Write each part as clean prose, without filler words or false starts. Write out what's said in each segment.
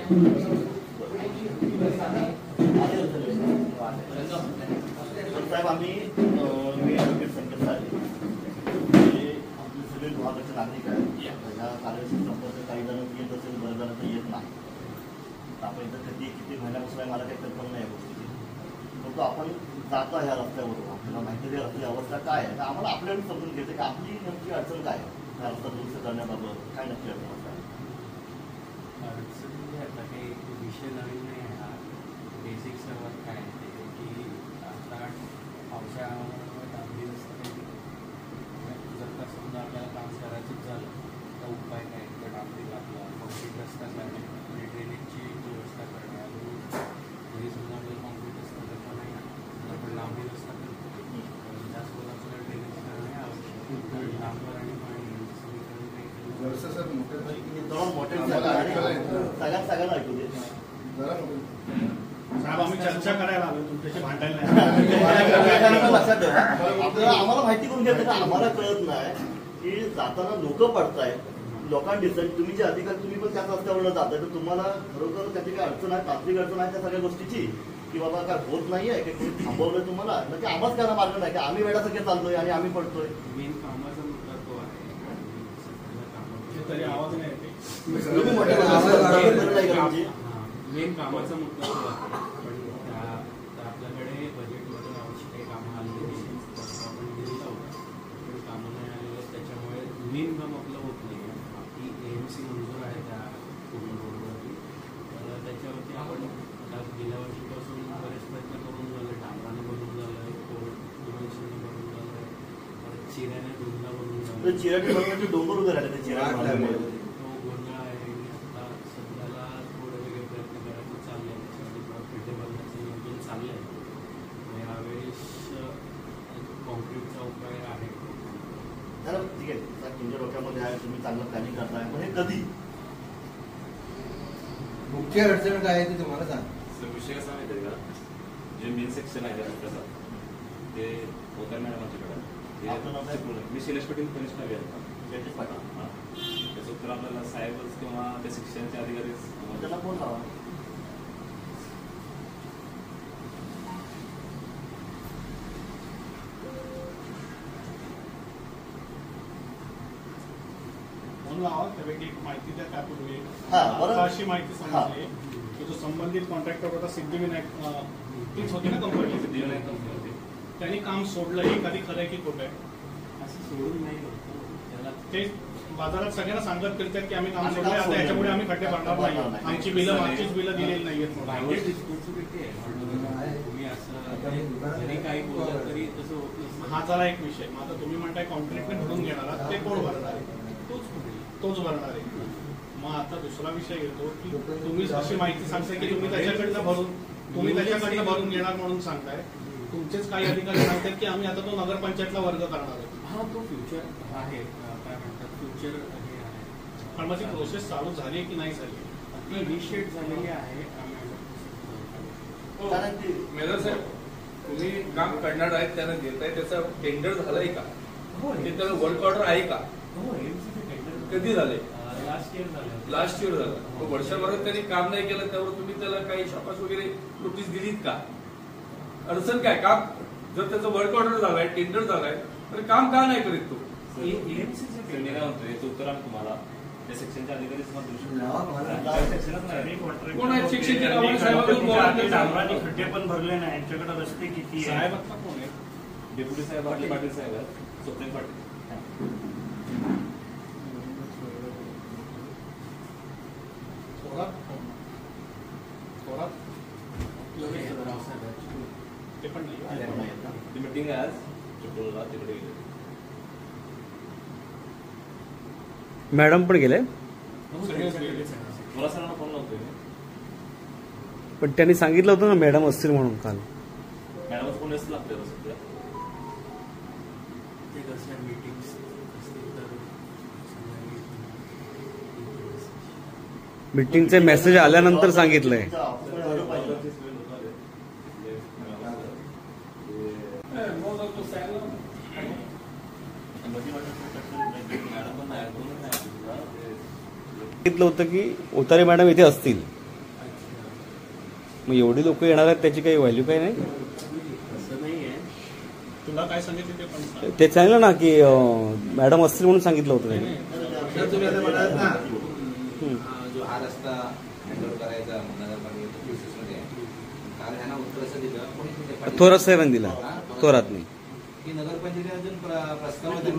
साहेब आम्ही मी ॲडव्होकेट संकेत साहेब आपले सगळे विभागाचे नागरिक आहेत. ह्या कार्याशी संपर्क काही जण येत असेल, बऱ्याच जणांचं येत नाही. आपण इथं किती महिन्यापासून आहे मला काही कल्पना नाही या गोष्टीची. परंतु आपण जातो ह्या रस्त्यावरून, आपल्याला माहिती आहे रस्त्याची अवस्था काय आहे, तर आम्हाला आपल्याला समजून घ्यायचं की आपली नक्की अडचण काय आहे. हा रस्ता दुरुस्त करण्याबाबत काय नक्की अडचण असतात? अडचण आता काही विषय नवीन नाही आहे. हा बेसिक सर्वात काय आहे की आता पावसाळ्यामुळे डांबरी रस्ता जर का समजा आपल्याला काम करायचंच झालं तर उपाय काय तर डांबरीला आपला कॉन्क्रीट रस्ता करणे आणि ड्रेनेजची व्यवस्था करणे. अजून जरी समजा आपल्याला कॉन्क्रीट रस्ता करता नाही ना तर आपण लांबी रस्ता करतो, त्याचबरोबर आपल्याला ड्रेनेज करणे आवश्यक. डांबर आणि पाणी समीकरण सगळ्यांना ऐकू दे. साहेब आम्ही चर्चा करायला आलो, तुमच्याशी भांडायला नाही. लक्षात ठेवा, आपल्याला आम्हाला माहिती करून घ्यायचं का आम्हाला कळत नाही की जाताना लोक पडतायत, लोकांना दिसत. तुम्ही जे अधिकारी तुम्ही पण त्याच रस्त्यावरून जाताय, तर तुम्हाला खरोखर त्याची काही अडचण आहे, तांत्रिक अडचण आहे त्या सगळ्या गोष्टीची की बाबा काय होत नाहीये की कोणी थांबवलंय तुम्हाला, नक्की आम्हाच करायला मार्ग नाही की आम्ही वेळासारखे चालतोय आणि आम्ही पडतोय. मेन कामाचा मुद्दा तो आहे. तरी आवाज नाही येते. मेन कामाचा मुद्दा तो आहे. पण आपल्याकडे बजेटमधून आवश्यक काही कामं आलेली आपण दिलेलं होतं, पण कामं नाही आलेलं, त्याच्यामुळे मेन काम आपलं होत नाही आहे. बाकी AMC मंजूर आहे त्या पूर्ण रोडवरती, तर त्याच्यावरती आपण गेल्या वर्षीपासून बरेच प्रयत्न करून झाले. डांबराने बनवून झालं आहे, डिमेन्शनने बनवून झालं आहे, परत चिऱ्याने डोंगरा बनवून झालं. चिराटी बनवायचे डोंगर उभे राहिले ते चिराट तो गोंधळ आहे. आता सध्याला थोडे वेगळे प्रयत्न करायचे चालले आहे, त्याच्यासाठी थोडं खड्डे बांधण्याचं नियोजन चाललं आहे. यावेळेस कॉन्क्रीटचा उपाय आहे. ठीक आहे, तुमच्या डोक्यामध्ये आहे, तुम्ही चांगलं प्लॅनिंग करताय, पण हे कधी? मुख्य अडचण काय आहे ते तुम्हाला सांग. विषय कसा माहिती आहे का, जे मेन सेक्शन आहे रस्त्याचा ते होत्या मॅडमांच्याकडे. मी शैलेश पाटील कनिष्ठ नव्हे आता. त्याचं उत्तर आपल्याला साहेबच किंवा त्या शिक्षणाचे अधिकारीच त्याला फोन लावा. फोन लावा, त्यापैकी एक माहिती द्या. त्यापूर्वी अशी माहिती सांगितली की जो संबंधित कॉन्ट्रॅक्टर होता सिद्धिविनायक, तीच होती ना कंपनी, सिद्धिविनायक कंपनी होती, त्यांनी काम सोडलं. हे कधी खरं आहे की खोटं आहे? असं सोडून नाही होतं त्याला. ते बाजारात सगळ्यांना सांगत करतात की आम्ही काम सोडलं, आता याच्यामुळे आम्ही खड्डे भरणार नाही, आमची बिलं मागचीच बिलं दिलेली नाहीयेत. रिस्पॉन्सिबिलिटी आहे. तुम्ही असं जरी काही बोललं तरी तसं होत नसतं. हा झाला एक विषय. मग आता तुम्ही म्हणताय कॉन्क्रीटने भरून घेणार, ते कोण भरणार आहे? तोच भरणार आहे. मग आता दुसरा विषय येतो की तुम्ही अशी माहिती सांगताय की तुम्ही त्याच्याकडनं भरून घेणार म्हणून सांगताय. तुमचेच काही अधिकारी सांगतात की आम्ही आता तो नगरपंचायतला वर्ग करणार आहे. हा तो फ्युचर आहे, काय म्हणतात फ्युचर हे आहे. पण माझी प्रोसेस चालू झाली की नाही झाली? ती इनिशिएट झालेली आहे. मेजर साहेब, तुम्ही काम करणार आहेत त्यांना देताय, त्याचं टेंडर झालंय का? ते त्याला वर्क ऑर्डर आहे का? कधी झाले? लास्ट इयर झालं. वर्षभरात त्यांनी काम नाही केलं, त्यावर तुम्ही त्याला काही शाबास वगैरे नोटीस दिलीत का? अडचण काय? काम जर त्याचं वर्क ऑर्डर झालाय, टेंडर झालाय, तर काम का नाही करीत तो? मी काय म्हणतोय याचं उत्तर आम्ही तुम्हाला त्या सेक्शनच्या अधिकारी कोण आहेत शिक्षण डांबराने खड्डे पण भरले नाही, यांच्याकडे रस्ते किती साहेब? आता कोण आहे? डेप्युटी साहेब आपले पाटील साहेब आहेत, स्वप्नील पाटील. ते पण नाही. मीटिंग आहे आज चिपळूणला, तिकडे गेले. मॅडम पण गेले, मला सरांना फोन लावतोय, पण त्यांनी सांगितलं होतं ना मॅडम असतील म्हणून काल. मॅडमच फोन येत लागते सध्या. ते कसं मीटिंग्स असतील तर मीटिंगचे मेसेज आल्यानंतर सांगितलंय. सांगितलं होतं की उतारे मॅडम इथे असतील, मग एवढी लोक येणार आहेत त्याची काही व्हॅल्यू काही नाही. असं नाही आहे. तुला काय सांगितलं ते पण सांग. ते सांगितलं ना की मॅडम असतील म्हणून सांगितलं होतं त्यांनी. सर तुम्ही आता म्हणालात ना हम्म. जो हा रस्ता हँडल करायचा नगरपालिकेच्या प्रोसेसमध्ये काल ह्यांना उत्तर असं दिलं कोणी तुमच्या थोरात साहेबांनी दिला. थोरात नाही. की नगरपंचायतीने अजून प्रस्तावामध्ये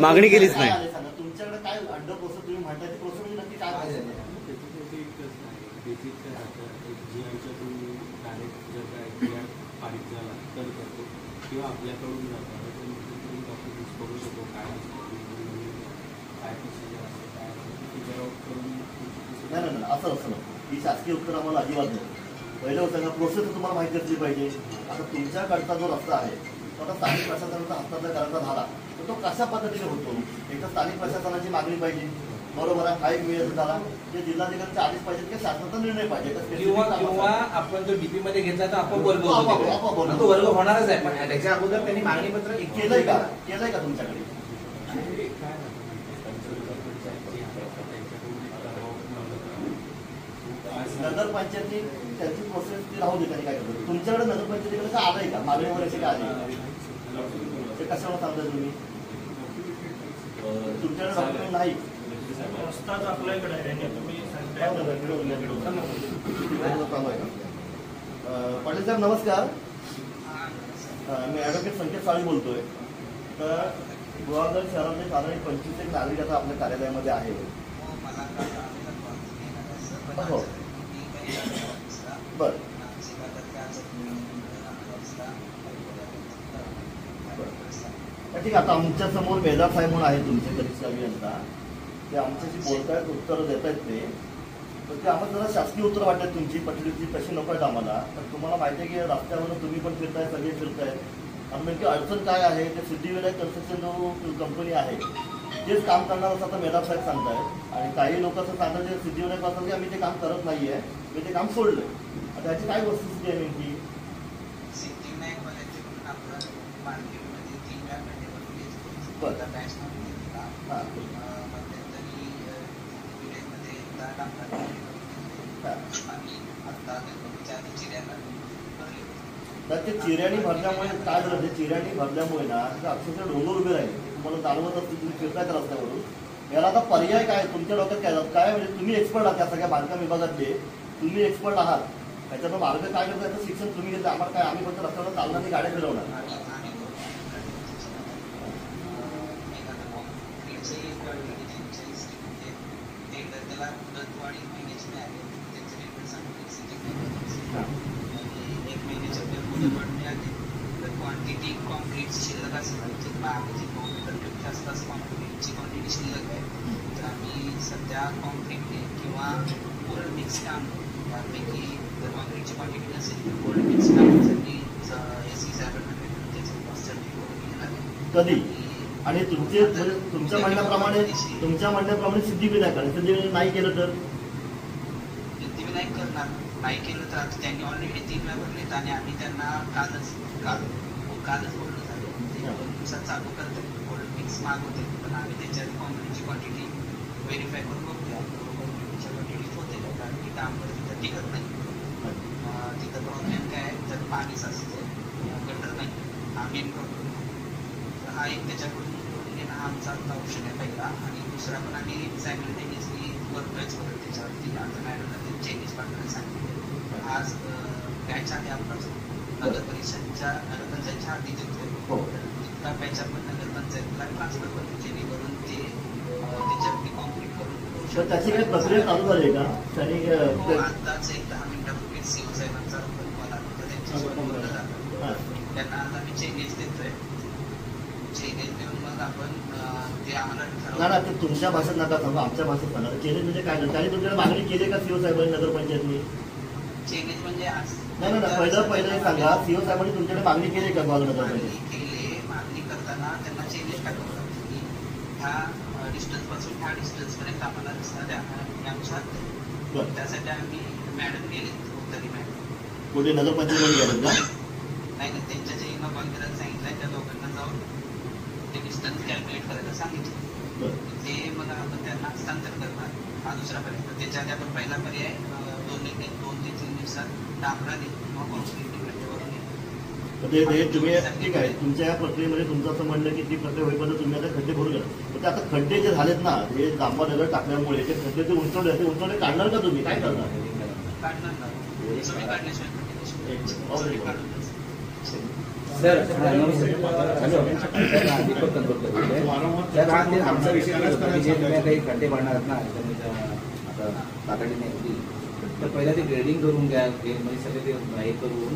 मागणी केलीच नाही. तुमच्याकडे काय अंडर प्रोसेस तुम्ही म्हणताय ते प्रोसेस म्हणजे नक्की काय आहे? त्याच्यासाठी एकच नाही, बेसिक काय राहतं, एक GR तुम्ही डायरेक्ट जर काय GR पारित झाला तर करतो किंवा आपल्याकडून जातं तुम्ही डॉक्युमेंट्स करू शकतो काय काय प्रोसिजर असते काय फिगर आउट करून नाही असं नको. ही शासकीय उत्तर आम्हाला अजिबात नाही. पहिलं होतं का प्रोसेस तुम्हाला माहिती असली पाहिजे. आता तुमच्याकडचा जो रस्ता आहे तो आता स्थानिक प्रशासनाचा हस्तांतर करायचा झाला तर तो कशा पद्धतीने होतो. एक तर स्थानिक प्रशासनाची मागणी पाहिजे, बरोबर आहे. काय मिळत झाला ते जिल्हाधिकाऱ्यांचे आदेश पाहिजे की शासनाचा निर्णय पाहिजे. किंवा आपण जो डीपी मध्ये घेतला तर आपण वर्ग होतो. तो वर्ग होणारच आहे, पण त्याच्या अगोदर त्यांनी मागणी पत्र केलंय का तुमच्याकडे? काय नगरपंचायती त्यांची प्रोसेस ती राहू दे. त्यांनी काय करतो तुमच्याकडे नगरपंचायतीकडे का आलंय का मागणीवर असे काय आले ते कशावर सांगताय तुम्ही? तुमच्याकडे डॉक्युमेंट नाही. रस्ताच आपल्याकडे आहे. तुम्ही सांगताय पाटील साहेब नमस्कार. मी ॲडव्होकेट संकेत साळी बोलतोय. तर गुहागर शहरातले साधारण 25 नागरिक आता आपल्या कार्यालयामध्ये आहे. हो बर ठीक आहे. आता आमच्या समोर मेधार साहेब म्हणून आहे तुमचे कनिष्ठ अभियंता. ते आमच्याशी बोलतायत, उत्तरं देत आहेत ते. तर ते आम्हाला जरा शासकीय उत्तर वाटतात तुमची पटलीची तशी नको आहेत आम्हाला. तर तुम्हाला माहिती आहे की रस्त्यावरून तुम्ही पण फिरताय, सगळे फिरताय. आणि नेमकी अडचण काय आहे ते सिद्धिविनायक कन्स्ट्रक्शन जो कंपनी आहे तेच काम करणार असं आता मेधार साहेब सांगतायत. आणि काही लोक असं सांगतात जे सिद्धिविनायक असतात की आम्ही ते काम करत नाहीये, मी ते काम सोडलंय. आता त्याची काय वस्तुस्थिती आहे नेमकी? तर ते चिऱ्यानी भरल्यामुळे काय झालं, ते चिऱ्यानी भरल्यामुळे ना अक्षरशः डोंगर उभे राहिले. तुम्हाला जाणवत असतील तुम्ही फिरताय त्या रस्त्यावरून. याला आता पर्याय काय तुमच्या डोक्यात काय म्हणजे तुम्ही एक्सपर्ट आहात त्या सगळ्या बांधकाम विभागातले, तुम्ही एक्सपर्ट आहात. त्याच्यानं मार्ग काय करतो याचं शिक्षण तुम्ही घेतलं. आम्हाला काय, आम्ही फक्त रस्त्यावर चालणारी गाड्या फिरवणार. क्वांटिटी कॉन्क्रीटची शिल्लक असेल बाकीची आसपास कॉन्क्रीटची क्वांटिटी शिल्लक आहे. तर आम्ही सध्या कॉन्क्रीटने किंवा कोल्ड मिक्स काम त्यापैकी जर कॉन्क्रीटची क्वांटिटी नसेल तर कोल्ड मिक्स कामासाठी कधी आणि तुमच्या म्हणण्याप्रमाणे सिद्धिविनायक नाही केलं तर सिद्धिविनायक करणार नाही केलं तर आता त्यांनी ऑलरेडी 3 वेळा भरलेत आणि आम्ही त्यांना कालच बोललो झालो 2 दिवसात चालू करतो. कोल्ड मिक्स मागवते पण आम्ही त्याच्यात कॉन्क्रीटची क्वांटिटी व्हेरीफाय करून बघतोय. कॉन्क्रीटच्या क्वांटिटीत होते कारण की काम तिथं टिकत नाही. तिथं प्रॉब्लेम काय आहे, जर पाणीच असतं गटर नाही हा मेन प्रॉब्लेम. हा एक त्याच्याकडून घेणं हा आमचा ऑप्शन आहे पहिला. आणि दुसरा पण आम्ही सायमल्टेनियसली करतोयच परत त्याच्यावरती. आता मॅडमला ते चेंजेस पाठवायला सांगितले. आज बॅच आहे आपलाच नगरपंचायतच्या हाती देतोय. तिथला बॅच आपण नगरपंचायतला ट्रान्सफर करतो जेणेकरून ते त्याच्यावरती कॉम्प्लीट करून त्याची काही प्रक्रिया चालू झाली का? आताच एक 10 मिनिटापूर्वी सीओ साहेबांचा कॉल आला होता, त्यांच्यासोबत बोललं झालं. त्यांना आता मी चेंजेस देतोय. चेंजेस देऊन मग आपण ते आम्हाला ना ते तुमच्या भाषेत नका सांगू, आमच्या भाषेत सांगा. चेंजेस म्हणजे काय? त्यांनी तुमच्याकडे मागणी केली का सीओ साहेबांनी नगरपंचायतनी? चेंजेस म्हणजे आज नाही पहिलं सांगा, सीओ साहेबांनी तुमच्याकडे मागणी केली का नगरपंचायत? मागणी करताना त्यांना चेंजेस टाकवलं लागतं की ह्या डिस्टन्स पासून ह्या डिस्टन्स पर्यंत आम्हाला रस्ता द्या आमच्या. त्यासाठी आम्ही मॅडम गेले तरी मॅडम कुठे नगरपंचायतीमध्ये गेलं का? नाही त्यांच्या जे कॉल करायला सांगितलं त्या लोकांना जाऊन ते डिस्टन्स कॅल्क्युलेट करायला सांगितलं. ते मग आपण त्यांना हस्तांतर करणार हा दुसरा पर्यंत. त्याच्या आधी आपण पहिला पर्याय 2 ते 3 दिवसात डांबराने किंवा कॉन्क्रीटने खड्डे भरून येतात. हे तुम्ही ठीक आहे, तुमच्या या प्रक्रियेमध्ये तुमचं असं म्हणणं की ती प्रक्रिया होईपर्यंत तुम्ही आता खड्डे भरून घ्या. पण ते आता खड्डे जे झालेत ना, हे डांबर दगड टाकल्यामुळे ते खड्डे ते उंचवले काढणार का तुम्ही? काय करणार? काढणार ना, सगळे काढल्याशिवाय सर हा ते आमचा विषय होता की जे तुम्ही आता हे खड्डे भरणार आहात ना, आता तातडीने होतील, तर पहिला ते ग्रेडिंग करून घ्या, म्हणजे सगळे ते हे करून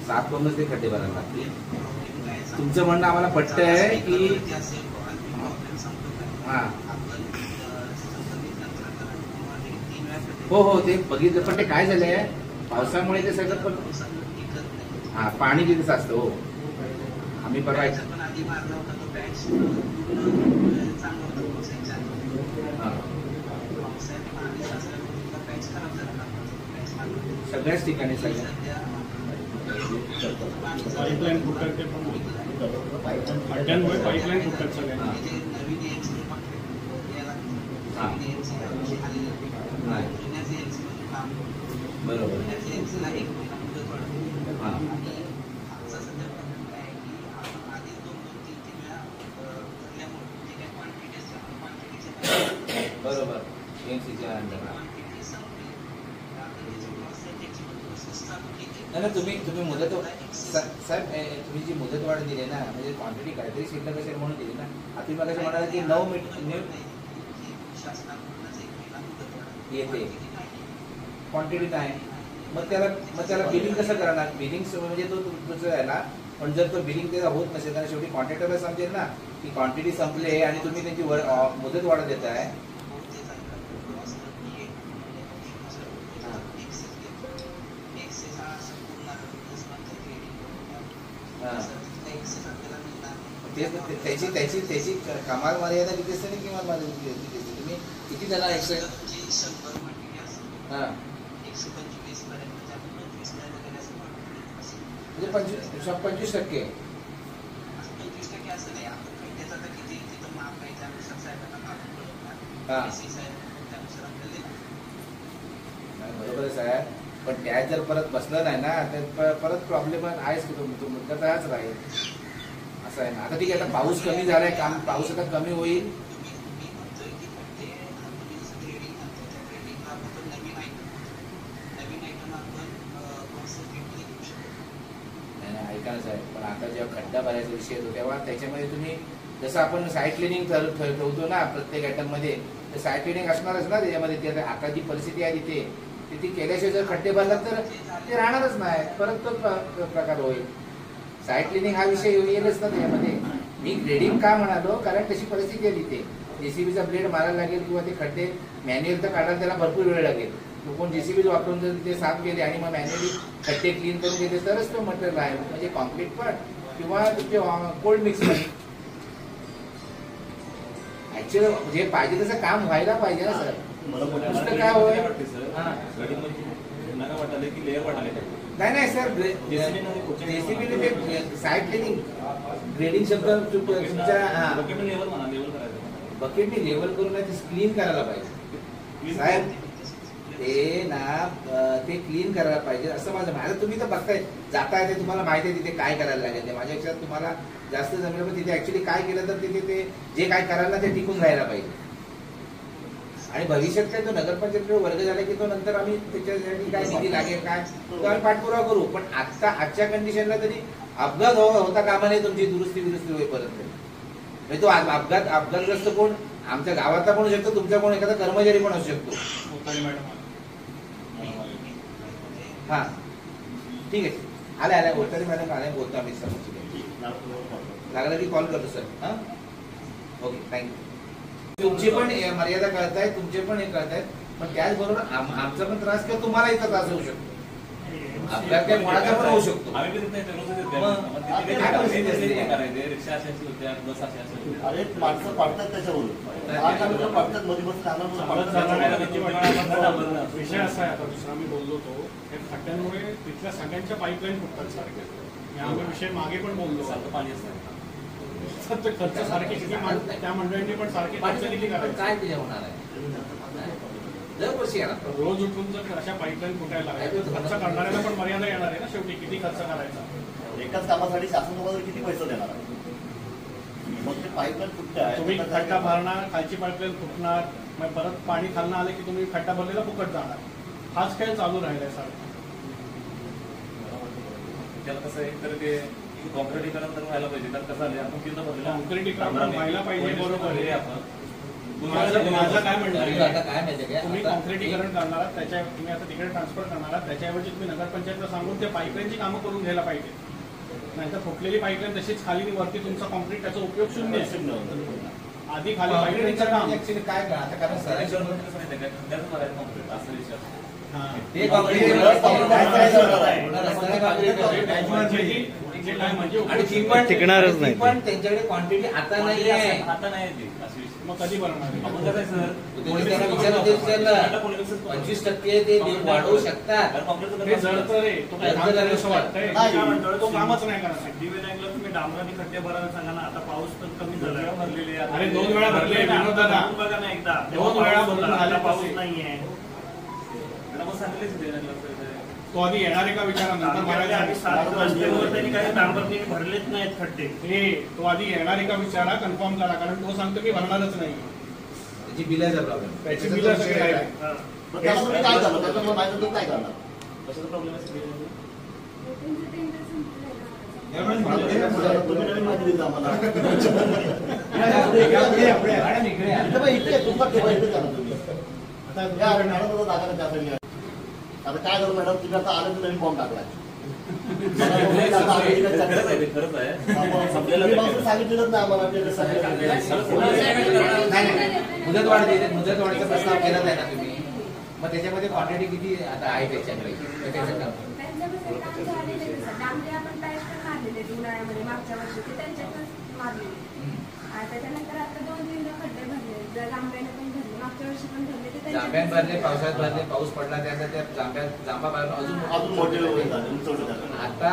साफ करूनच ते खड्डे भरायला लागतील. तुमचं म्हणणं आम्हाला पटतंय की हा हो हो ते बघितलं, पण ते काय झालंय पावसामुळे ते सगळं पण हा पाणी तिथेच असतं. हो आम्ही परवा पण आधी मारला होता तो पॅच चांगला होता पावसाच्या पावसाळ्यात पाणी साचल्यामुळे पॅच खराब झाला. पॅच मारला सगळ्याच ठिकाणी सगळ्या पाईपलाईन फुटतात, ते पण खड्ड्यांमुळे पाईपलाईन फुटतात सगळ्यांना. नवीन एएमसी काम बरोबर एएमसीला 1 महिना मुदत वाढवली. आणि आमचा सध्या प्रॉब्लेम काय आहे की आधी 2-3 वेळा भरल्यामुळे जे काही क्वांटिटी असते क्वांटिटीचे बरोबर एएमसीच्या अंडर क्वांटिटी संपली. आता त्याची प्रोसेस त्याची प्रोसेस चालू केली. नाही तुम्ही मुदत साहेब तुम्ही जी मुदतवाढ दिली ना, म्हणजे क्वांटिटी काहीतरी शिल्लक असेल म्हणून दिली ना. आता तुम्ही मला म्हणाला की 9 मिनिट शासनाकडूनच 1 महिना मुदत येते, क्वांटिटी नाही. मग त्याला बिलिंग कसं करणार? बिलिंग म्हणजे तो तुमचं आहे ना, पण जर तो बिलिंग त्याचा होत नसेल तर शेवटी कॉन्ट्रॅक्टरला समजेल ना की क्वांटिटी संपले आणि तुम्ही त्यांची मुदत वाढ देताय. त्याची कमाल मर्यादा किती असते आणि किमान मर्यादा किती असते? तुम्ही किती जण एक्सेल 100 क्वांटिटी असते. हा 125 पर्यंत 25 म्हणजे 25%. 25% असं नाही. आपण खड्ड्याचा तर किती तिथं माप आहे त्यानुसार साहेबांना मागून पडत हा. त्यानुसार आपल्याला बरोबर आहे साहेब, पण त्यात जर परत बसलं नाही ना तर परत प्रॉब्लेम आहेच की तो मुद्दा तयाच राहील. असं आहे ना. आता ठीक आहे, आता पाऊस कमी झालाय, पाऊस आता कमी होईल. मी म्हणतोय की खड्डे तुम्ही जसं ग्रेडिंग म्हणतो त्या ग्रेडिंगला आपण नवीन आयटम आपण कॉन्सन्ट्रेटमध्ये घेऊ शकतो. नाही ऐका ना साहेब, पण आता जेव्हा खड्डा भरायचा विषय येतो तेव्हा त्याच्यामध्ये तुम्ही जसं आपण साईट क्लिनिंग ठेवतो ना प्रत्येक आयटम मध्ये, तर साईट क्लिनिंग असणारच ना त्याच्यामध्ये. आता जी परिस्थिती आहे तिथे ती केल्याशिवाय जर खड्डे भरलात तर ते राहणारच नाही, परत तो प्रकार होईल. साईट क्लिनिंग हा विषय येईलच ना त्याच्यामध्ये. मी ग्रेडिंग का म्हणालो, कारण तशी परिस्थिती आहे तिथे. जेसीबीचा ब्लेड मारायला लागेल किंवा ते खड्डे मॅन्युअल तर काढायला त्याला भरपूर वेळ लागेल. तो कोण जेसीबी वापरून जर ते साफ केले आणि मग मॅन्युअली खड्डे क्लीन करून घेतले तरच तो मटेरियल आहे, म्हणजे कॉन्क्रीट पण किंवा तुमचे कोल्ड मिक्स पण. ऍक्च्युअली जे पाहिजे तसं काम व्हायला पाहिजे ना सर. नुसतं काय होय नाही सर, जेसीबीने ते साईट क्लिनिंग ग्रेडिंग शब्द तुमच्या बकेटने लेवल करून ते क्लीन करायला पाहिजे साहेब. ते ना ते क्लीन करायला पाहिजे असं माझं. आता तुम्ही तर बघताय, जाताय ते तुम्हाला माहिती आहे तिथे काय करायला लागेल. ते माझ्या लक्षात तुम्हाला जास्त जमलं, पण तिथे ऍक्च्युली काय केलं तर तिथे ते जे काय करायला ते टिकून राहायला पाहिजे. आणि भविष्यात काय तो नगरपंचायत वर्ग झाला की तो नंतर आम्ही त्याच्यासाठी काय निधी लागेल काय तो आम्ही पाठपुरावा करू. पण आजच्या कंडिशनला तरी अपघात होता कामा नये तुमची दुरुस्ती होईपर्यंत. म्हणजे तो अपघातग्रस्त कोण आमच्या गावातला पण होऊ शकतो, तुमचा कोण एखादा कर्मचारी पण असू शकतो. हा ठीक आहे, आल्या ओटारी मॅडम आल्या, बोलतो आम्ही सर. लागला की कॉल करतो सर. हा ओके थँक्यू. तुमची पण मर्यादा कळतायत, तुमचे पण हे कळतायत, पण त्याचबरोबर आमचा पण त्रास किंवा तुम्हाला इथं त्रास होऊ शकतो. अपघात काय कोणाचा पण होऊ शकतो. अरे माणसं पडतात त्याच्यावरून, पडतात मध्ये विषय असा आहे. आता दुसरा मी बोललो होतो, हे खड्ड्यांमुळे तिथल्या सगळ्यांच्या पाईपलाईन फुटतात सारख्या. आम्ही विषय मागे पण बोललो, सारखं पाणी असतं खर्च सारखे किती त्या मंडळींनी पण सारखे खर्च किती करायचे काय ते होणार आहे. दरवर्षी येणार. रोज उठून जर अशा पाईपलाईन फुटायला लागल्या तर खर्च करणाऱ्याला पण मर्यादा येणार आहे ना शेवटी, किती खर्च करायचा. एकाच कामासाठी शासन तुम्हाला किती पैसे देणार आहे? मग ते पाईपलाईन फुटते आहे, तुम्ही तर काय खड्डा करणार? भरणार, खालची पाईपलाईन फुटणार, मग परत पाणी खालनं आलं की तुम्ही खड्डा भरलेला फुकट जाणार. हाच खेळ चालू राहिलाय सारखा. त्याला कसं आहे तर ते कॉन्क्रिटीकरण तर व्हायला पाहिजे. तर कसं आहे आपण तिथं भरलेलं कॉन्क्रिटीकरण व्हायला पाहिजे, बरोबर आहे. आपण माझं काय म्हणणं आहे, आता काय माहितीये का, तुम्ही आता- कॉन्क्रिटीकरण करणार आहात, तुम्ही आता तिकडे ट्रान्सफर करणार आहात, त्याच्याऐवजी तुम्ही नगरपंचायतला सांगून त्या पाईपलाईनची कामं करून घ्यायला पाहिजे. नाहीतर फुटलेली पाईपलाईन तशीच खाली आणि वरती तुमचा कॉन्क्रीट, त्याचा उपयोग शून्य आहे. आधी खाली पाईपलाईनचं काम. ऍक्च्युली काय करा आता, कारण खड्ड्यात सरांच्या मारायचं कॉन्क्रीट असा विषय असतो. ते कॉन्क्रीट आणि ती पण टिकणारच नाही. ती पण त्यांच्याकडे क्वांटिटी आता नाही आहे. आता नाही ती अशी विषय. मग कधी भरणार आहे? आपण कसं आहे सर, तुम्ही त्यांना विचारलं 25% ते वाढवू शकतात. हे जळतं रे, तो काय काम करायचं वाटतंय? नाही. काय म्हणतो, तो कामच नाही करणार. सिद्धिविनायकला तुम्ही डांबराने खड्डे भरायला सांगा ना. आता पाऊस तर कमी झाला भरलेले आहे. अरे 2 वेळा भरले विनोद दादा. बघून बघा ना एकदा. 2 वेळा भरून आता झाले पाऊस तसे. नाहीये. मग सांगलेच सिद्धिविनायकला. तो आधी येणार आहे का विचारा, नंतर मागच्या आधी भरायचा. 7 रस्त्यावर त्यांनी काही डांबरने भरलेच नाहीत खड्डे. तो आधी येणार आहे का विचारा, कन्फर्म करा, कारण तो सांगतो की भरणारच नाही. त्याची बिलाचा प्रॉब्लेम. त्याची बिलं सगळी आहे. हा. मग त्याला तुम्ही काय करणार? त्याच्यामुळे माहिती तर काय करणार? कशाचा प्रॉब्लेम आहे सिद्धिविनायकला? तुम्ही नवीन माहिती दिली आम्हाला. मॅडम इकडे या. इथे बघ, इथे तुमचा केव्हा इथे करा तुम्ही. या, मॅडम आता जागा त्या सगळ्या. आता काय करू मॅडम, तुम्ही आता आलं तर नवीन फॉर्म टाकलाय. खरंच आहे ते, खरंच आहे. तुम्ही सांगितलेलंच नाही आम्हाला ते सगळं. नाही, मुदतवाढीचा प्रस्ताव केला आहे ना तुम्ही, मग त्याच्यामध्ये क्वांटिटी किती आता आहे त्याच्याकडे? त्याचं काम. उन्हाळ्यामध्ये मागच्या वर्षी ते त्यांच्यातच मारले. त्याच्यानंतर आता 2-3 खड्डे भरले, जांभ्याने पण भरले, मागच्या वर्षी पण भरले. जांभ्यात भरले, पावसाळ्यात भरले, पाऊस पडला त्यानंतर त्या जांभा अजून मोठे झाले. आता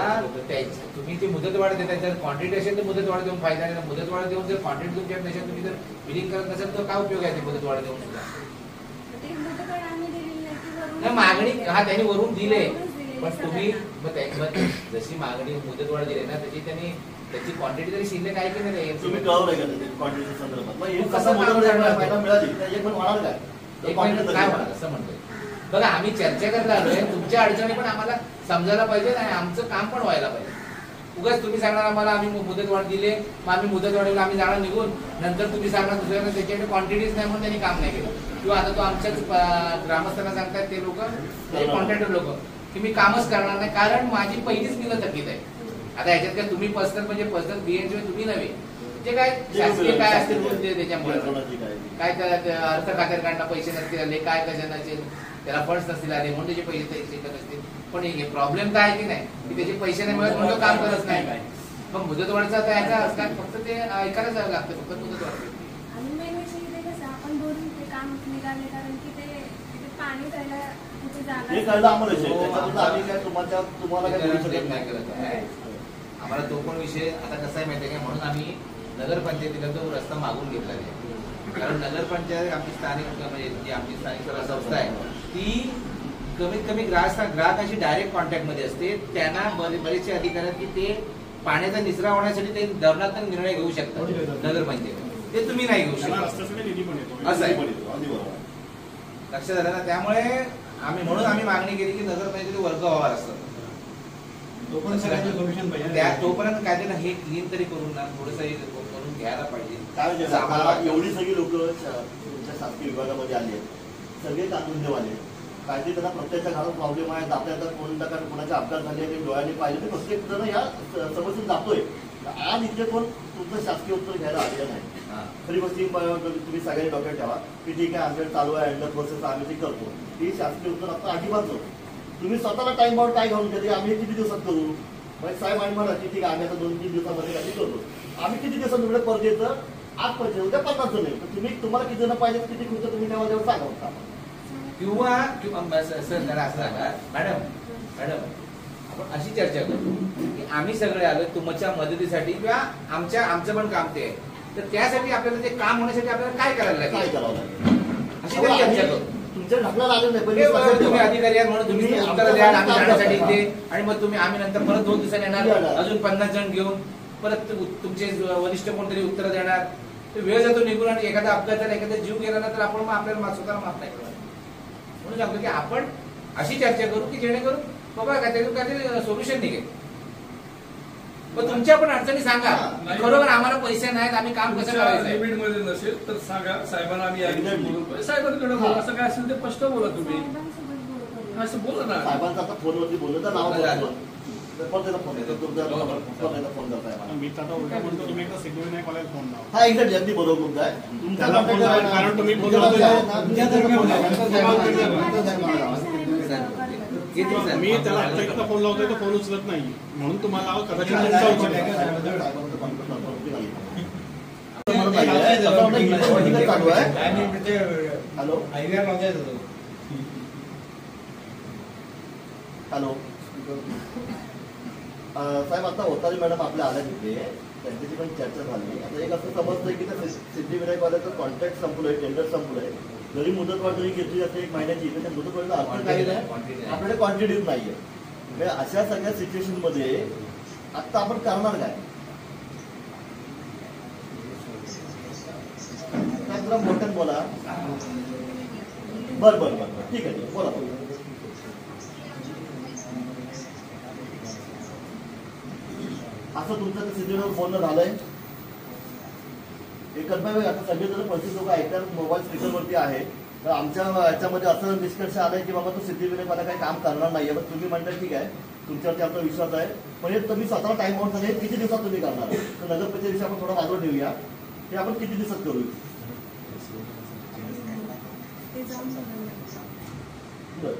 तुम्ही ती मुदतवाढ देता, जर क्वांटिटी असेल तर मुदतवाढ देऊन फायदा नाही. मुदतवाढ देऊन जर क्वांटिटी तुमच्या पेक्षा तुम्ही जर बिलिंग करत नसेल तर काय उपयोग आहे ते मुदतवाढ देऊन सुद्धा? नाही, मागणी हा त्यांनी वरून दिले, पण तुम्ही जशी मागणी मुदतवाढ दिली ना त्याची क्वांटिटी तरी शिल्लक आहे की नाही? तुम्ही कळवलंय का ते क्वांटिटी संदर्भात? मग हे मग कसं कसं मुदत फायदा मिळाली तर एक पण होणार काय? एक मिनिट काय होणार असं म्हणतोय. बघा, आम्ही चर्चा करत आलोय, तुमच्या अडचणी पण आम्हाला समजायला पाहिजे आणि आमचं काम पण व्हायला पाहिजे. उगाच तुम्ही सांगणार आम्हाला आम्ही मुदतवाढ दिले, मग आम्ही मुदतवाढीला आम्ही जाणार निघून, नंतर तुम्ही सांगणार दुसऱ्याला त्याच्याकडे क्वांटिटीज नाही म्हणून त्यांनी काम नाही केलं. किंवा आता तो आमच्याच ग्रामस्थांना सांगतायत ते लोक, कॉन्ट्रॅक्टर लोक, की मी कामच करणार नाही कारण माझी पहिलीच बिलं थकीत आहे. आता ह्याच्यात काय तुम्ही पर्सनल म्हणजे पर्सनल बीएनजी तुम्ही नव्हे, जे काय शासकीय काय असतील बोलते त्याच्यामुळे काय त्या अर्थ खात्याकडनं पैसे नसतील आले, काय कशा नसेल, त्याला फंड्स नसतील आले म्हणून त्याचे पैसे शिकत असतील. पण हे प्रॉब्लेम काय आहे की नाही, की त्याचे पैसे नाही मिळत म्हणून काम करत नाही. पण मुदतवाढीचा त्याचा फक्त ते ऐकायला जावं लागतं, फक्त मुदतवाढ. आणि मेन विषय इथे कसं आपण बोलून ते काम निघाले, कारण की ते पाणी जायला कुठे हे जागा. कळलं आम्हाला. त्याच्याबद्दल आम्ही काय तुम्हाला काय बोलू शकत नाही. करत आहे. आम्हाला तो पण विषय आता कसा आहे माहिती आहे का, म्हणून आम्ही नगरपंचायतीला तो रस्ता मागून घेतला आहे. कारण नगरपंचायत आमची स्थानिक म्हणजे जी आमची स्थानिक संस्था आहे ती कमीत कमी ग्राहकांशी डायरेक्ट कॉन्टॅक्ट मध्ये असते. त्यांना बरेचसे अधिकारी आहेत की ते पाण्याचा निचरा होण्यासाठी ते धरणात निर्णय घेऊ शकतात नगरपंचायत, ते तुम्ही नाही घेऊ शकता. असं आहे, लक्षात झालं ना. त्यामुळे म्हणून आम्ही मागणी केली की नगरपंचायतीचे वर्ग व्हावा असतं. तोपर्यंत काय ते ना हे क्लीन तरी करून ना थोडस करून घ्यायला पाहिजे. काय म्हणजे आता एवढी सगळी लोक तुमच्या शासकीय विभागामध्ये आली आहेत, सगळे काढून देवाले काय ते त्यांना प्रत्येकाच्या घरात प्रॉब्लेम आहे. आपल्याला कोणाचे अपघात झाले ते डोळ्याने पाहिले तर प्रत्येक जण या समस्येत जातोय. आज इथे कोण तुमचं शासकीय उत्तर घ्यायला आलेलं नाही. खरी गोष्टी तुम्ही सगळ्यांनी डोक्यात ठेवा की ठीक आहे आमच्याकडे चालू आहे, अंडर प्रोसेस आम्ही ते करतो. ही शासकीय उत्तर आता अजिबात नव्हतं. तुम्ही स्वतःला टाइम आउट काय घालून कधी आम्ही किती दिवसात करू, म्हणजे साहेब आणि म्हणा की ठीक आहे आम्ही आता 2-3 दिवसामध्ये काही करतो. आम्ही किती दिवसात तुमच्याकडे परत यायचं, आज पैसे उद्या 50 जण नाही, तुम्ही तुम्हाला किती जण पाहिजे किती खुर्च तुम्ही तेव्हा तेवढं सांगा होता. किंवा सर जरा असं सांगा मॅडम आपण अशी चर्चा करू की आम्ही सगळे आलो तुमच्या मदतीसाठी किंवा आमचं पण काम ते आहे, तर त्यासाठी आपल्याला ते काम होण्यासाठी आपल्याला काय करायला काय लागेल करावं लागेल अशी तरी चर्चा करू. तुमच्या ढकलाला आले नाही तुम्ही पहिले अधिकारी आहात म्हणून तुम्ही उत्तर द्या आम्ही जाण्यासाठी इथे आणि मग तुम्ही आम्ही नंतर परत 2 दिवसांनी येणार अजून 50 जण घेऊन परत तुमचे वरिष्ठ कोणतरी उत्तर देणार. वेळ जातो निघून आणि एखादा अपघात झाला एखादा जीव गेला ना तर आपण मग आपल्याला स्वतःला माफ नाही करणार. म्हणून सांगतो की आपण अशी चर्चा करू की जेणेकरून बाबा काहीतरी सोल्युशन निघेल. पण तुमच्या पण अडचणी सांगा बरोबर आम्हाला पैसे नाहीत आम्ही काम कसं करायचं लिमिट मध्ये नसेल तर सांगा साहेबांना आम्ही साहेबांकडे बोला असं काय असेल ते स्पष्ट बोला तुम्ही असं बोला ना. साहेबांचा आता फोनवरती बोललो तर नाव फोन मी तर आता उलटा म्हणतो तुम्ही एकदा सिद्धिविनायक कॉलेज फोन लावा. हा एक्झॅक्टली अगदी बरोबर मुद्दा आहे त्याला फोन लावा, कारण तुम्ही मी त्याला आता एकदा फोन लावतोय तो फोन उचलत नाही म्हणून तुम्हाला कदाचित तुमचा चालू आहे. हॅलो हॅलो साहेब आता होतारी मॅडम आपल्या आल्या तिथे त्यांच्याशी पण चर्चा झाली. आता एक असं समजतंय की त्या सिद्धिविनायकवाल्याचं कॉन्ट्रॅक्ट संपलंय टेंडर संपलंय जरी मुदतवाढ जरी घेतली जाते 1 महिन्याची तर त्या मुदतवाढीचा अर्थ काही नाही आपल्याकडे क्वांटिटीच नाहीये. म्हणजे अशा सगळ्या सिच्युएशन मध्ये आता आपण करणार काय जरा मोठ्यात बोला. बरं बरं बरं ठीक आहे बोला बोला. असं तुमचं सिद्धीवर बोलणं झालंय एक आता सगळेजण 25 लोक ऐकतात मोबाईल स्पीकरवरती आहे तर आमच्या याच्यामध्ये असं निष्कर्ष आलाय की बाबा तो सिद्धिविनायक मला काही काम करणार नाहीये. पण तुम्ही म्हणताय ठीक आहे तुमच्यावरती आमचा विश्वास आहे पण हे तुम्ही स्वतः टाइम आउट झाले किती दिवसात तुम्ही करणार तर नगरपंचायतीविषयी आपण थोडा बाजूला ठेवूया हे आपण किती दिवसात करू. बरं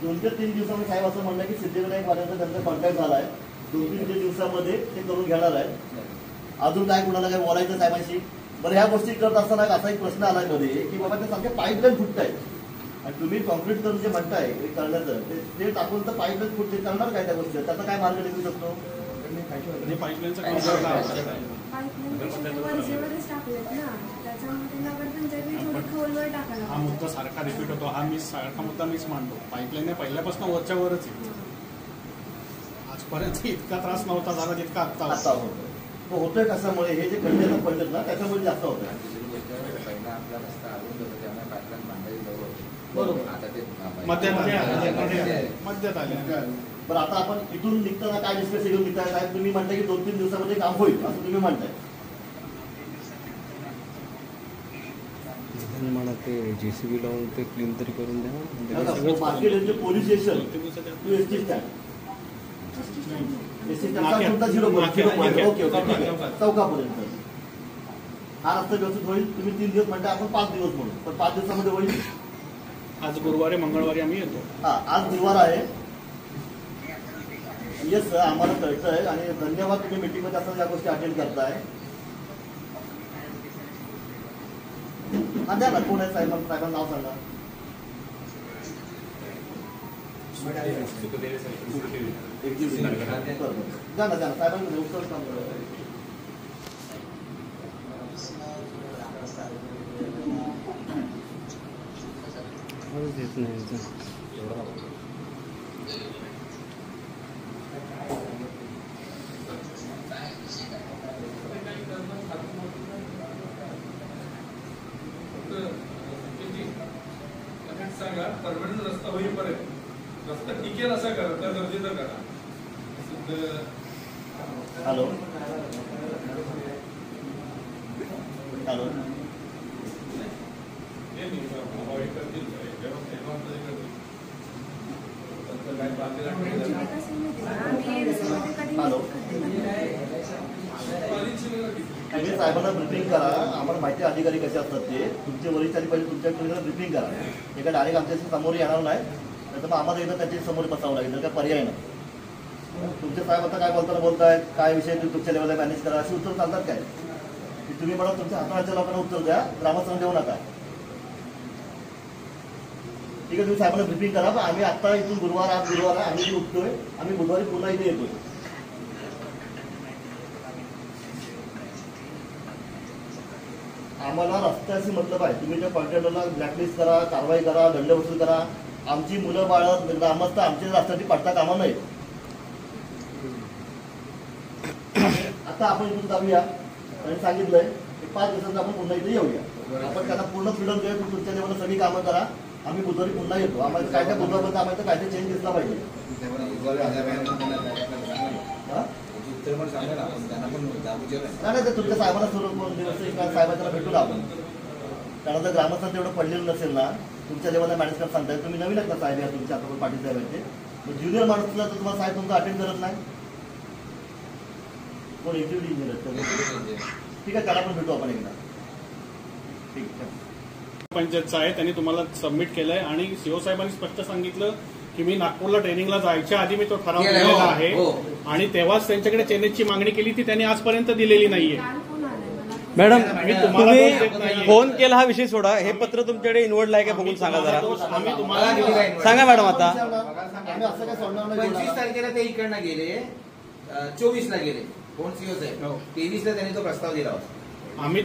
2 ते 3 दिवसामध्ये साहेब असं म्हणलं की सिद्धिविनायक वाल्याचा त्यांचा कॉन्टॅक्ट झालाय 2-3 दिवसामध्ये ते करून घेणार आहे. अजून काय कुणाला काय बोलायचं साहेबांशी. बरं ह्या गोष्टी करत असताना असा एक प्रश्न आलाय मध्ये की बाबा ते सारखे पाईपलाईन फुटत आहेत आणि तुम्ही कॉन्क्रीट करून जे म्हणताय करण्याचं ते टाकून तर पाईपलाईन फुटते करणार काय त्या गोष्टी त्याचा काय मार्ग निघू शकतो. हा मुद्दा सारखा रिपीट होतो हा मी सारखा मुद्दा मीच मांडतो. पाईपलाईन पहिल्यापासून वरच्या वरच आहे आजपर्यंत इतका त्रास नव्हता झाला जितका आता होतो. तो होतोय कशामुळे हे जे कंटेनर पडलेत ना त्याच्यामुळे जास्त होतोय. पहिला आपला रस्ता अजून होता त्यामुळे पाईपलाईन बांधायला बरोबर आता ते मध्यात आले. बरं आता आपण इथून निघताना काय डिस्कस घेऊन निघताय साहेब तुम्ही म्हणताय की 2-3 दिवसामध्ये काम होईल असं तुम्ही म्हणताय. मला ते JCB लावून ते क्लीन तरी करून द्या. Market range police station to ST stand चौकापर्यंत हा रस्ता व्यवस्थित होईल. तुम्ही 3 दिवस म्हणता आपण 5 दिवस म्हणू पण 5 दिवसामध्ये होईल. आज गुरुवारी मंगळवारी आम्ही येतो. हा आज गुरुवार आहे. येस सर आम्हाला कळतंय आणि धन्यवाद तुम्ही मीटिंगमध्ये असं या गोष्टी अटेंड करताय. हा द्या ना कोण आहे साहेबांचं नाव सांगा. जा ना साहेबांना उत्तर काम करा. देत नाही सांगा परमनंट रस्ता होईपर्यंत रस्ता टिकेल असा करा त्या गरजेचं करा. हॅलो हॅलो हॅलो तुम्ही साहेबांना ब्रिफिंग करा. आम्हाला माहिती अधिकारी कसे असतात ते तुमचे वरिष्ठ अधिकारी तुमच्याकडे ब्रिफिंग करा. एका डायरेक्ट आमच्याशी समोर येणार नाही तर मग आम्हाला एकदा त्यांच्या समोर बसावं लागेल काय पर्याय नाही. तुमचे साहेब आता काय बोलताय काय विषय तुमच्या लेवलला मॅनेज करा अशी उत्तर चालतात काय की तुम्ही मला तुमच्या हाताच्या लोकांना उत्तर द्या ग्रामस्थांना देऊ नका. ठीक आहे तुम्ही साहेबांना ब्रिफिंग करा. आम्ही आता इथून गुरुवार आज गुरुवार आम्ही उठतोय आम्ही बुधवारी पुन्हा इथे येतोय. आम्हाला रस्त्याशी मतलब आहे. तुम्ही त्या कॉन्ट्रॅक्टरला ब्लॅकलिस्ट करा, कारवाई करा, दंड वसूल करा. आमची मुलं बाळं ग्रामस्थ आमच्या रस्त्याची पडता कामा नाही. आता आपण इथून जाऊया आणि सांगितलंय की 5 दिवसांत आपण पुन्हा इथे येऊया. आपण त्यांना पूर्ण फ्रीडम देऊया. तुम्ही तुमच्या लेवलला सगळी कामं करा. आम्ही बुधवारी पुन्हा येतो. आम्हाला काय त्या बुधवारपर्यंत आम्हाला काय ते चेंज दिसला पाहिजे. नाही तर तुमच्या साहेबांना सुरू साहेबांना भेटून आपण. कारण जर ग्रामस्थ तेवढं पडलेलं नसेल ना तुमच्या लेवलला मॅनेज करत सांगताय. तुम्ही नवीन आहेत ना साहेब या तुमच्या आता पण पाटील साहेब आहेत ते ज्युनियर माणूस असला तर तुम्हाला साहेब तुमचं अटेंड करत नाही. कोण एक्झिक्युटिव्ह इंजिनियर ठीक आहे. त्याला पण भेटू आपण एकदा. ठीक आहे. पंचायतचा आहे त्यांनी तुम्हाला सबमिट केलंय आणि सीओ साहेबांनी स्पष्ट सांगितलं की मी नागपूरला ट्रेनिंगला जायच्या आधी मी तो ठराव दिलेला आहे आणि तेव्हाच त्यांच्याकडे चेन्नईची मागणी केली ती त्यांनी आजपर्यंत दिलेली नाहीये. मॅडम तुम्ही फोन केला हा विषय सोडा. हे पत्र तुमच्याकडे इन्व्हर्टला आहे का बघून सांगा जरा. आम्ही तुम्हाला सांगा मॅडम. आता आम्ही असं काय सोडणार नाही. 25 तारखेला ते इकडनं गेले, 24 ला गेले. कोण सीओ साहेब 23 ला त्यांनी तो प्रस्ताव दिला होता.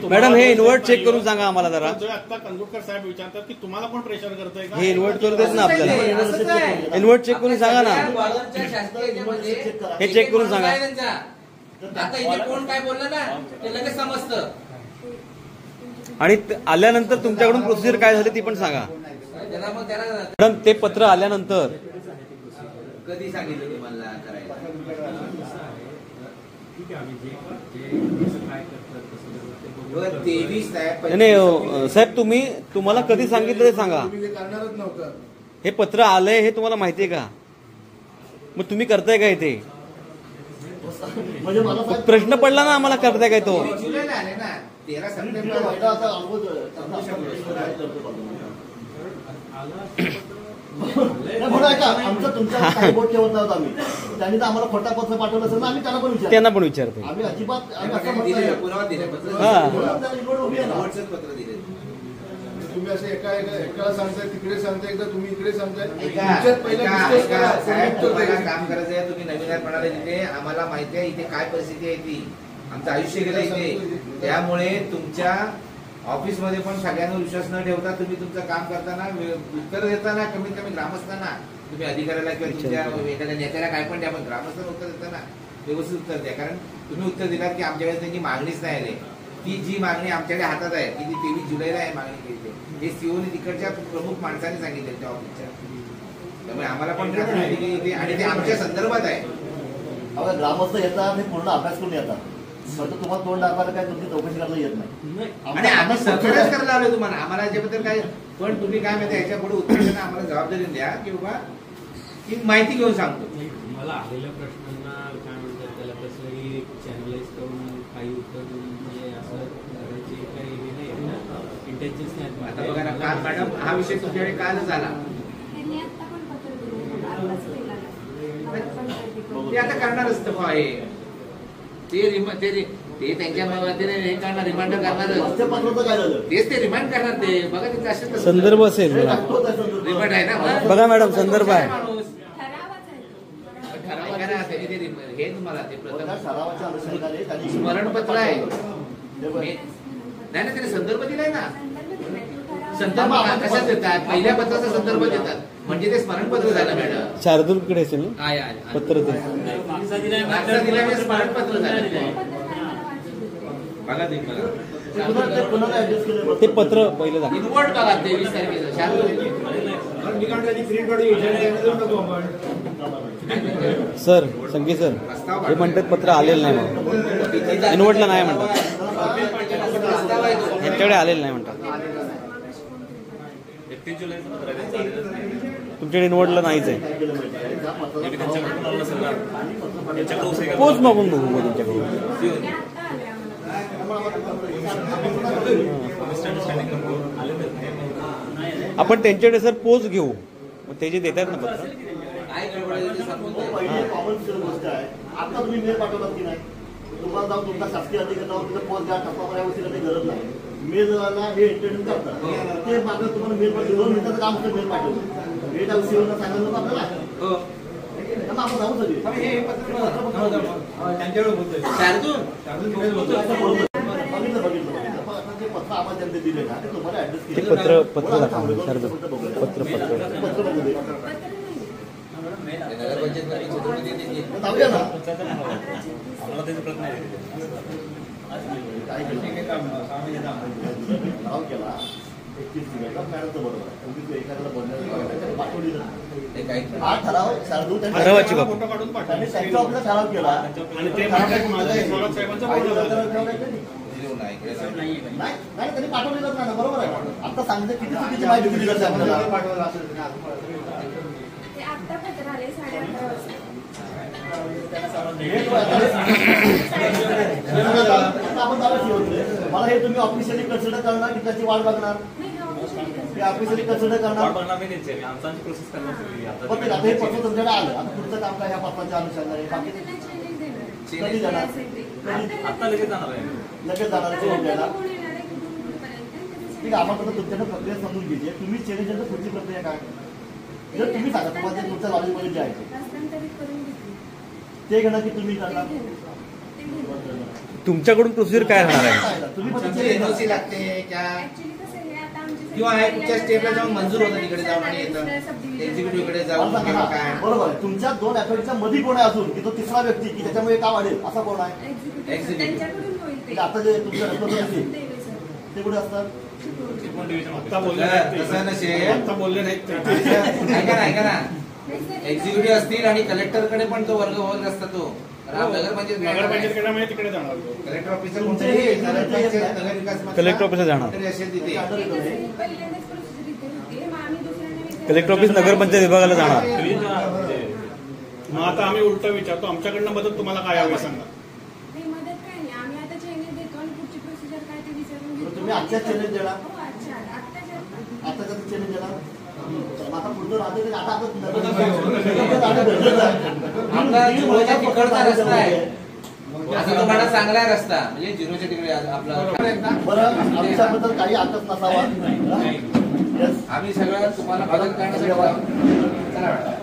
मॅडम हे इन्व्हर्ट चेक करून सांगा आम्हाला जरा. आता कंदुरकर साहेब विचारतात की तुम्हाला कोण प्रेशर करतोय का. हे इन्व्हर्ट करू देत ना आपल्याला. इन्व्हर्ट चेक करून सांगा ना. हे चेक करून सांगा. आता इथे कोण काय बोललं ना ते लगेच समजतं. आणि आल्यानंतर तुमच्याकडून प्रोसिजर काय झाली ती पण सांगा. मॅडम ते पत्र आल्यानंतर कधी सांगितलं तुम्हाला करायला. नाही साहेब तुम्हाला कधी सांगितलं ते सांगा. हे पत्र आलंय हे तुम्हाला माहितीये का. मग तुम्ही करताय काय ते. म्हणजे प्रश्न पडला ना आम्हाला करताय काय तो. जुलैला आले ना 13 सप्टेंबर. आमचं तुमच्या काही बोट ठेवत नव्हतं आम्ही. त्यांनी तर आम्हाला खोटा पत्र पाठवलं असेल ना आम्ही त्यांना पण विचारतो. त्यांना पण विचारतो. आम्ही अजिबात पुरावा दिले पत्र दिले. तुम्ही असं एकाला सांगताय तिकडे सांगताय एकदा तुम्ही इकडे सांगताय. साहेब तुम्हाला काम करायचं आहे. तुम्ही नवीन आहे म्हणाले तिथे आम्हाला माहिती आहे इथे काय परिस्थिती आहे ती. आमचं आयुष्य गेलं इथे. त्यामुळे तुमच्या ऑफिसमध्ये पण सगळ्यांवर विश्वास न ठेवता तुम्ही तुमचं काम करताना उत्तर देताना कमीत कमी ग्रामस्थांना तुम्ही अधिकाऱ्याला किंवा तुमच्या एखाद्या नेत्याला काय पण द्या पण ग्रामस्थांना उत्तर देताना व्यवस्थित उत्तर द्या. कारण तुम्ही उत्तर दिलात की आमच्या वेळेस त्यांची मागणीच नाही आली. ती जी मागणी आमच्याकडे हातात आहे की ती 23 जुलैला आहे मागणी केली. हे सीओने तिकडच्या प्रमुख माणसाने सांगितले त्या ऑफिसच्या. त्यामुळे आम्हाला पण आणि ते आमच्या संदर्भात आहे. ग्रामस्थ येतात हे पूर्ण अभ्यास करून येतात. फक्त तुम्हाला तोंड दाखवायला काय तुमची चौकशी करायला येत नाही. आणि आम्ही सहकार्यच करायला आलो तुम्हाला. आम्हाला याच्याबद्दल काय पण तुम्ही काय माहिती याच्या पुढे उत्तर देणं आम्हाला जबाबदारी द्या की बाबा ही माहिती घेऊन सांगतो. मला आलेल्या प्रश्नांना काय म्हणतात त्याला कसंही चॅनलाइज करून काही उत्तर देऊन म्हणजे असं करायची काही हे नाही इंटेन्शन्स नाही. आता बघा ना काल मॅडम हा विषय तुमच्याकडे कालच झाला. ते आता करणारच तर आहे. ते त्यांच्या हे करणार रिमाइंडर करणार. तेच ते रिमाइंड करणार. ते बघा तिथे असेल संदर्भ असेल रिमाइंड आहे ना. बघा मॅडम संदर्भ आहे. हे तुम्हाला ते सरावाच्या अनुषंगाने स्मरणपत्र आहे. नाही ना त्याने संदर्भ दिलाय ना. संदर्भ कशात देतात. पहिल्या पत्राचा संदर्भ देतात म्हणजे ते स्मरणपत्र झालं मॅडम. शार्दूलकडे असेल ना पत्र ते स्मरणपत्र झालं. बघा ते पत्र पहिलं दाखव. इन्व्हर्ट बघा 23 तारखेचं शार्दूल. सर संगी सर हे म्हणतात पत्र आलेलं नाही म्हणून इन्व्हर्टला नाही म्हणतात. यांच्याकडे आलेलं नाही म्हणतात. तुमच्याकडे इन्व्हर्टला नाहीच आहे. पोच मागून बघू मग तुमच्याकडून. आपण त्यांच्याकडे सर पोच घेऊ मग ते जे देतात ना पत्र. गोष्ट आहे. आता तुम्ही मेल पाठवलात की नाही. तुम्हाला जाऊन तुमचा शासकीय अधिकारी जाऊन तुमचा पोस्ट द्या टप्पा या गोष्टीला गरज नाही. मेलला हे इंटरव्ह्यू करतात ते मागं तुम्हाला मेल पाठवून 2 मिनिटाचं काम मेल पाठवलं. हे सीओला सांगायला नको आपल्याला. आपण जाऊ सगळे त्यांच्याकडे बोलतोय. शार्दूल बघितलं तसं आम्हाला त्यांनी दिले ना ते तुम्हाला ऍड्रेस ते पत्र दाखवा सर पत्र बघू दे. नगरपंचायत जाऊया ना. आम्हाला त्याची प्रत नाही काय केलं? नाव केला 31 जुलैला मॅडमचं बरोबर आहे. उगीच एखाद्याला बोलण्याचं पाठवली हा ठराव ठरावाची बाब. फोटो काढून पाठवा. त्यांनी त्यांच्या ऑफिसला ठराव केला आणि ते म्हणतात माझा थोरात साहेबांचा फोटो झाला. नाही त्यांनी पाठवलेलंच नाही ना. बरोबर आहे. आता सांगितलं किती चुकीची माहिती दिली जाते आपल्याला. ते आत्ता पत्र आले 11:30 वाजता. आपण दावा ठेवतोय. मला हे तुम्ही ऑफिशियली कन्सिडर करणार की त्याची वाट बघणार? नाही, officially कसं? ते ऑफिशियली कन्सिडर करणार. आमची प्रोसेस करणार पण ते आता हे पत्र तुमच्याकडे आलं. आता पुढचं काम काय ह्या पत्राच्या अनुषंगाने बाकी आम्ही त्यांना challenge देणार. कधी जाणार? आता लगेच जाणार आहे. लगेच जाणार आहे आता द्यायला. कोण येणार आहे कुठून पर्यंत? ठीक आहे. आम्हाला तुमच्याकडे प्रक्रिया समजून घ्यायची. तुम्ही चेंज पुढची प्रक्रिया काय? जर तुम्ही सांगा तुम्हाला ते तुमच्या नॉलेजमध्ये जे आहे हस्तांतरित करून घेतली. ते घेणं की तुम्ही करणार? ते घेणार. तुमच्याकडून प्रोसिजर काय राहणार आहे? तुम्ही फक्त तुमची change एनओसी करा. लागते क्या Actually कसं आहे, आता आमच्या किंवा आहे सगळ्या कुठच्या स्टेपला जाऊन आम्ही मंजूर होतं तिकडे जाऊन आणि येतं subdivision एक्झिक्युटिव्ह कडे मला जाऊन सांगा किंवा ना, काय बरोबर आहे. तुमच्या दोन ऍफेक्टच्या मध्ये कोण आहे अजून की तो तिसरा व्यक्ती की त्याच्यामुळे काम वाढेल असा कोण आहे? Executive त्यांच्याकडून होईल ते. म्हणजे आता जे तुमच्या representative देवे सर. ते कुठे असतात? आता बोलले नाहीत ते. तसं नसेल. आता बोलले नाहीत ते. ऐका ना नाही सर, एक्झिक्युटिव्ह असतील आणि कलेक्टर कडे पण तो वर्ग होत असता तो नगरपंचायतकडे म्हणजे तिकडे जाणार तो. कलेक्टर ऑफिसर तुमचे कोणतरी हे नगरपंचायत नगरविकास मंत्री कलेक्टर ऑफिसला जाणार. कोणतरी असेल तिथे ते कसं आहे, पहिल्यांदाच procedure इथे होती. मग आम्ही दुसऱ्यांना विचारलं. कलेक्टर ऑफिस नगरपंचायत विभागाला जाणार. मग आता आम्ही उलट विचारतो आमच्याकडनं मदत तुम्हाला काय हवी सांगा. नाही, मदत काय नाही. आम्ही आता चेंजेस देतो आणि पुढची प्रोसिजर काय ते विचारून मग घेतो. तुम्ही आजच्या चॅलेंज देणार? हो, अच्छा. आत्ताच्या आता कसं चॅलेंज देणार? आता पुढचं राहते ते आता आपला जिरोच्या तिकडचा रस्ता आहे आता तुम्हाला चांगला आहे रस्ता म्हणजे जिरोच्या तिकडे आपला बरं आयुष्याबद्दल काही आतच नसावा. Yes. आम्ही सगळं तुम्हाला मदत करण्यासाठी चला मॅडम.